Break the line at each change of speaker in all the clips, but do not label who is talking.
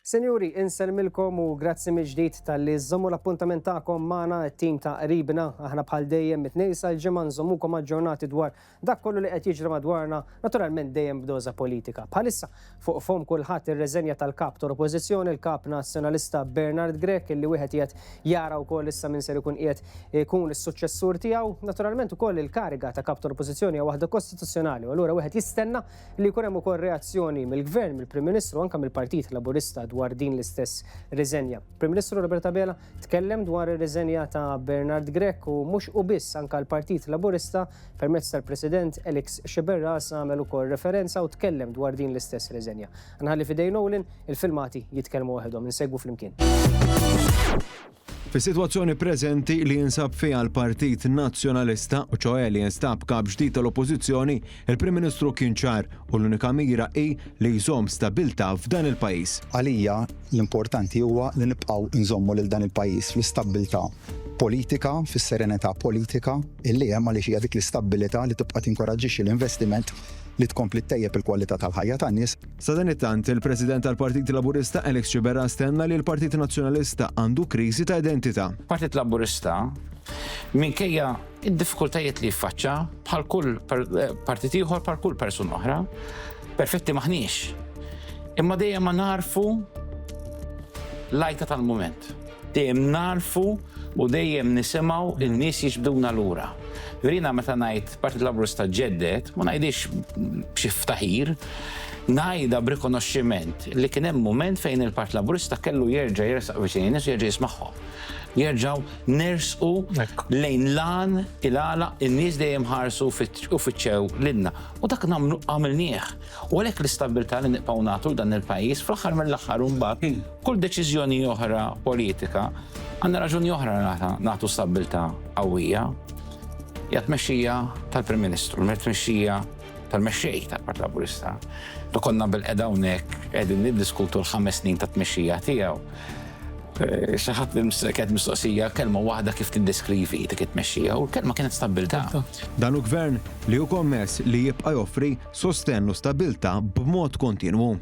Senjuri, inselmilkom u grazzi mill-ġdid tal-li żommu l-appuntament tagħkom magħna t-tim ta' qribna aħna bħal dejjem mit-tnejsa l-ġimgħa nżommukom aġġornati dwar dak kollu li qed jiġri madwarna, naturalment dejjem b'doża politika. Bħalissa fuq fhom kulħadd ir-reżenja tal-kap tal-Oppożizzjoni, il-kap nazzjonalista Bernard Grech, illi wieħed qiegħed jara wkoll issa min ser ikun qiegħed ikun is-suċċessur tiegħu. Naturalment ukoll il-kariga ta' kap tal-Oppożizzjoni hija waħda kostituzzjonali u allura wieħed jistenna li jkun hemm ukoll reazzjoni mill-Gvern, mill-Prim Ministru, anke mill-Partit Laburista dwar din l-istess riżenja. Prim Ministru Roberta Bela tkellem dwar ir-riżenja ta' Bernard Grech u mhux u biss anke l-Partit Laburista permezz tal-President Alex Xeberras għamel ukoll referenza u tkellem dwar din l-istess riżenja. Nħalli fidej Nowlin il-filmati jitkellmu waħedhom, insegwu flimkien.
Fis-sitwazzjoni preżenti li jinsab fiha l-Partit Nazzjonalista u ċoe li jinstab kap ġdid tal-Oppożizzjoni, il-Prim Ministru kien ċar u l-unika mira hi li jżomm stabbiltà f'dan il-pajjiż.
Għalija l-importanti huwa li nibqgħu nżommu lil dan il-pajjiż fl-istabbiltà politika, fis-serenità politika, illi hemm għaliex hija dik l-istabbilità li tibqa' tinkoraġġixxi l-investiment li tkompli ttejjeb il-kwalità tal-ħajja tan-nies.
Sa dan it-tant il-President tal-Partit Laburista Alex Xeberras stenna li l-Partit Nazzjonalista għandu kriżi ta' identità.
Partit Laburista minkejja id-diffikultajiet li jiffaċċa bħal kull partit ieħor bħal kull persuna oħra, perfetti maħniex. Imma dejjem ma narfu l-għajta tal-mument. Dejjem narfu u dejjem nisimgħu in-nies jiġbduna lura. Verina meta ngħid Partit Laburista ġeddet, ma ngħidix b'xi ftaħir, ngħidha b'rikonoxximent li kien hemm mument fejn il-Partit Laburista kellu jerġa' jersaq viċin in-nies u jerġa' jismagħhom. Jerġgħu nersqu lejn lan il-għalaq in-nies dejjem ħarsu u fiċċew lilna. U dak għamilnieh. U għalhekk l-istabbiltà li nibqgħu nagħtu dan il-pajjiż fl-aħħar mill-aħħar mbagħad kull deċiżjoni oħra politika għandna raġuni oħra nagħtu stabbiltà qawwija. Hija tmexxija tal-Prim Ministru, tmexxija tal-mexxej tal-Partit Laburista. Konna bil-qeda hawnhekk qegħdin niddiskutu l-5 snin ta' tmexxija tiegħu. Xi ħadd kienet mistoqsija kelma waħda kif tiddeskrivi dik it-tmexxija u l-kelma kienet stabbiltà.
Dan hu gvern li hu kommess li jibqa' joffri sostennu stabbiltà b'mod kontinwu.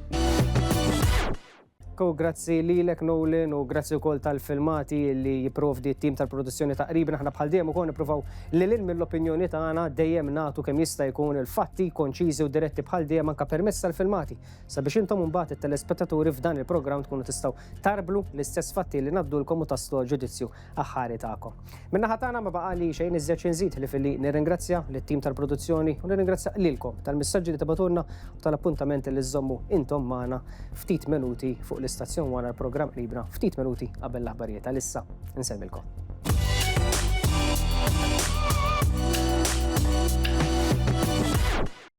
Grazzi lilek Nowlin u grazzi wkoll tal-filmati li jipprovdi t-tim tal-produzzjoni ta' qribna. Aħna bħal dejjem ukoll nippruvaw lil mill-opinjoni tagħna dejjem nagħtu kemm jista' jkun il-fatti konċiżi u diretti bħal dejjem anke permezz tal-filmati sabiex intom imbagħad it-telespettaturi f'dan il-programm tkunu tistgħu tarblu l-istess fatti li ngħaddulkom u taslu ġudizzju aħħari tagħkom. Min-naħa tagħna ma baqa' li xejn iżjed nżid li filli nirringrazzja lit-tim tal-produzzjoni u nirringrazzja lilkom tal-messaġġi li tibatulna u tal-appuntamenti li żommu intom magħna ftit minuti fuq l-istazzjon wara l-programm qribna ftit minuti qabel l-aħbarijiet. Għalissa insemmilkom.